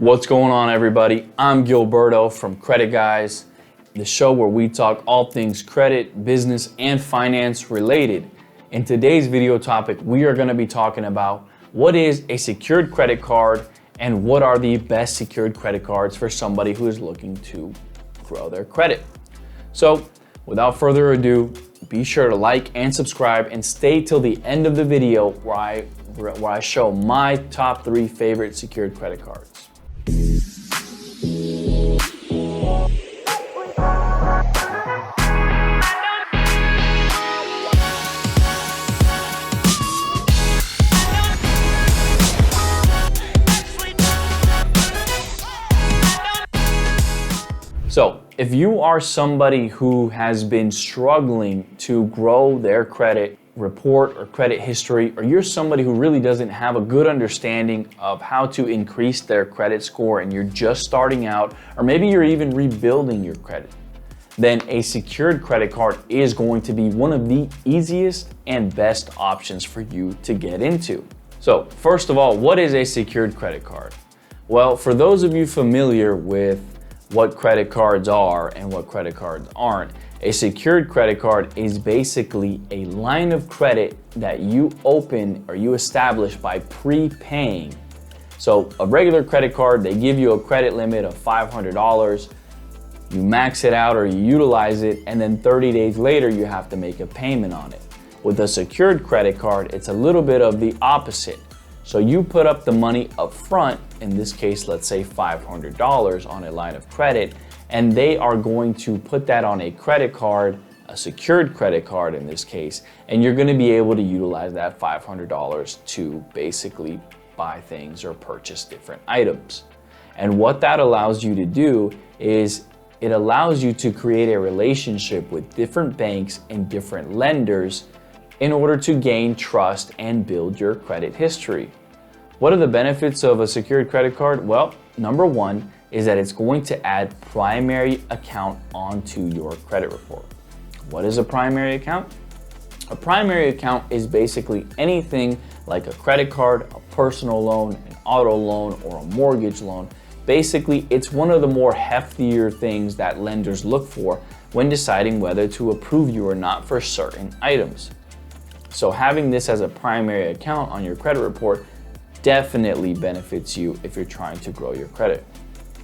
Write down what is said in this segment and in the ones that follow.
What's going on, everybody? I'm Gilberto from Credit Guys, the show where we talk all things credit, business, and finance related. In today's video topic, we are going to be talking about what is a secured credit card and what are the best secured credit cards for somebody who is looking to grow their credit. So, without further ado, be sure to like and subscribe and stay till the end of the video where I show my top 3 favorite secured credit cards. So, if you are somebody who has been struggling to grow their credit report or credit history, or you're somebody who really doesn't have a good understanding of how to increase their credit score and you're just starting out, or maybe you're even rebuilding your credit, then a secured credit card is going to be one of the easiest and best options for you to get into. So, first of all, what is a secured credit card? Well, for those of you familiar with what credit cards are and what credit cards aren't, a secured credit card is basically a line of credit that you open or you establish by prepaying. So a regular credit card, they give you a credit limit of $500. You max it out or you utilize it, and then 30 days later you have to make a payment on it. With a secured credit card, it's a little bit of the opposite. So you put up the money up front, in this case, let's say $500 on a line of credit, and they are going to put that on a credit card, a secured credit card in this case, and you're going to be able to utilize that $500 to basically buy things or purchase different items. And what that allows you to do is it allows you to create a relationship with different banks and different lenders in order to gain trust and build your credit history. What are the benefits of a secured credit card? Well, number one is that it's going to add primary account onto your credit report. What is a primary account? A primary account is basically anything like a credit card, a personal loan, an auto loan, or a mortgage loan. Basically, it's one of the more heftier things that lenders look for when deciding whether to approve you or not for certain items. So having this as a primary account on your credit report definitely benefits you if you're trying to grow your credit.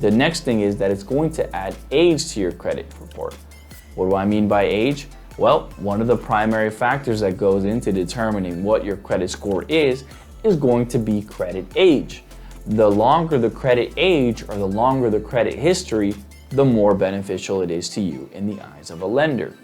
The next thing is that it's going to add age to your credit report. What do I mean by age? Well, one of the primary factors that goes into determining what your credit score is going to be credit age. The longer the credit age or the longer the credit history, the more beneficial it is to you in the eyes of a lender.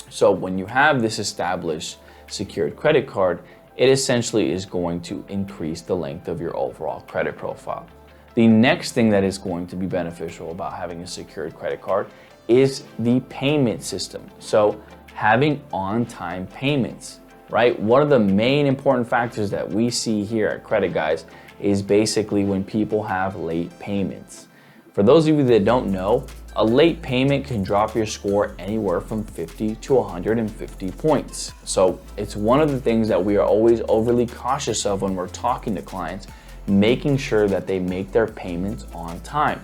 So when you have this established secured credit card, it essentially is going to increase the length of your overall credit profile. The next thing that is going to be beneficial about having a secured credit card is the payment system. So having on-time payments, right? One of the main important factors that we see here at Credit Guys is basically when people have late payments. For those of you that don't know, a late payment can drop your score anywhere from 50 to 150 points. So it's one of the things that we are always overly cautious of when we're talking to clients, making sure that they make their payments on time.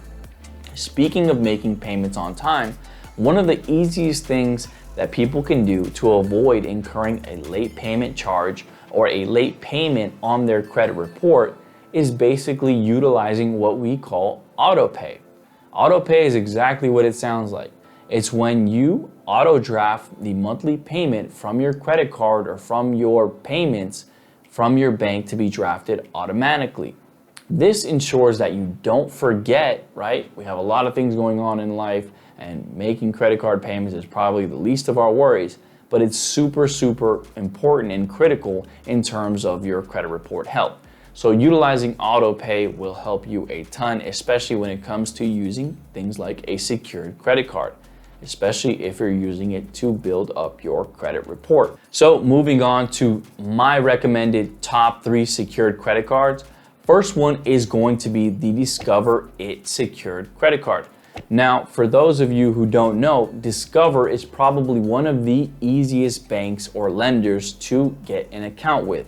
Speaking of making payments on time, one of the easiest things that people can do to avoid incurring a late payment charge or a late payment on their credit report is basically utilizing what we call auto pay. Auto pay is exactly what it sounds like. It's when you auto draft the monthly payment from your credit card or from your payments from your bank to be drafted automatically. This ensures that you don't forget, right? We have a lot of things going on in life, and making credit card payments is probably the least of our worries, but it's super, super important and critical in terms of your credit report health. So utilizing auto pay will help you a ton, especially when it comes to using things like a secured credit card, especially if you're using it to build up your credit report. So moving on to my recommended top 3 secured credit cards. First one is going to be the Discover It secured credit card. Now, for those of you who don't know, Discover is probably one of the easiest banks or lenders to get an account with.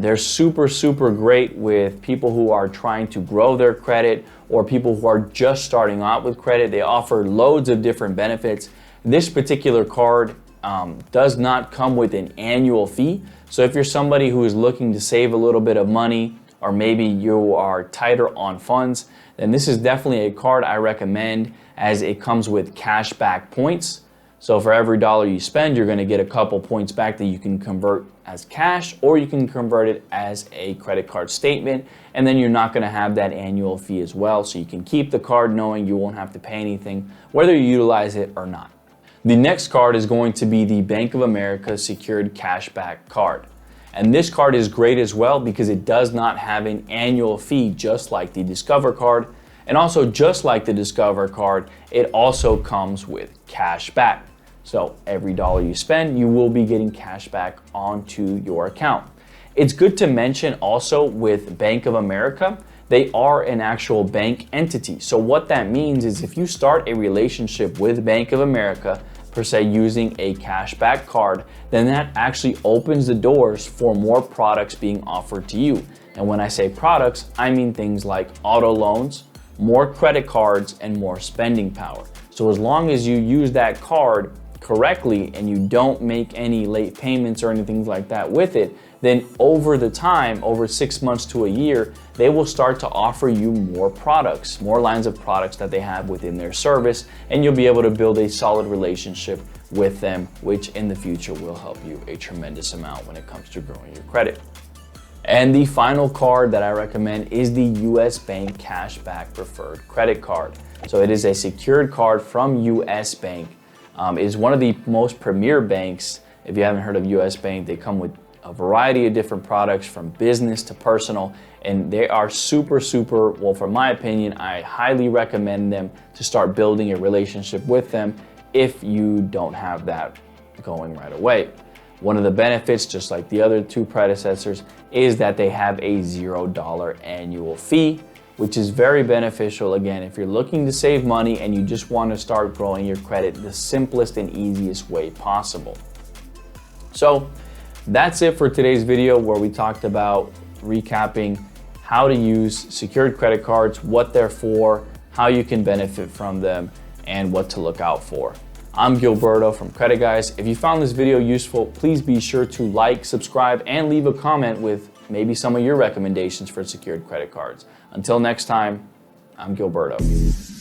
They're super great with people who are trying to grow their credit or people who are just starting out with credit. They offer loads of different benefits. This particular card does not come with an annual fee. So if you're somebody who is looking to save a little bit of money, or maybe you are tighter on funds, then this is definitely a card I recommend, as it comes with cash back points. So for every dollar you spend, you're going to get a couple points back that you can convert as cash, or you can convert it as a credit card statement, and then you're not going to have that annual fee as well. So you can keep the card knowing you won't have to pay anything, whether you utilize it or not. The next card is going to be the Bank of America Secured Cashback Card. And this card is great as well because it does not have an annual fee, just like the Discover card. And also, just like the Discover card, it also comes with cash back. So every dollar you spend, you will be getting cash back onto your account. It's good to mention also with Bank of America, they are an actual bank entity. So what that means is if you start a relationship with Bank of America, per se, using a cashback card, then that actually opens the doors for more products being offered to you. And when I say products, I mean things like auto loans, more credit cards, and more spending power. So as long as you use that card correctly and you don't make any late payments or anything like that with it, then over the time, over 6 months to a year, they will start to offer you more products, more lines of products that they have within their service, and you'll be able to build a solid relationship with them, which in the future will help you a tremendous amount when it comes to growing your credit. And the final card that I recommend is the US Bank Cashback Preferred Credit Card. So it is a secured card from US Bank. It is one of the most premier banks. If you haven't heard of US Bank, they come with a variety of different products from business to personal, and they are super, well, from my opinion, I highly recommend them to start building a relationship with them if you don't have that going right away. One of the benefits, just like the other two predecessors, is that they have a $0 annual fee, which is very beneficial, again, if you're looking to save money and you just want to start growing your credit the simplest and easiest way possible. So that's it for today's video, where we talked about recapping how to use secured credit cards, what they're for, how you can benefit from them, and what to look out for. I'm Gilberto from Credit Guys. If you found this video useful, please be sure to like, subscribe, and leave a comment with maybe some of your recommendations for secured credit cards. Until next time, I'm Gilberto.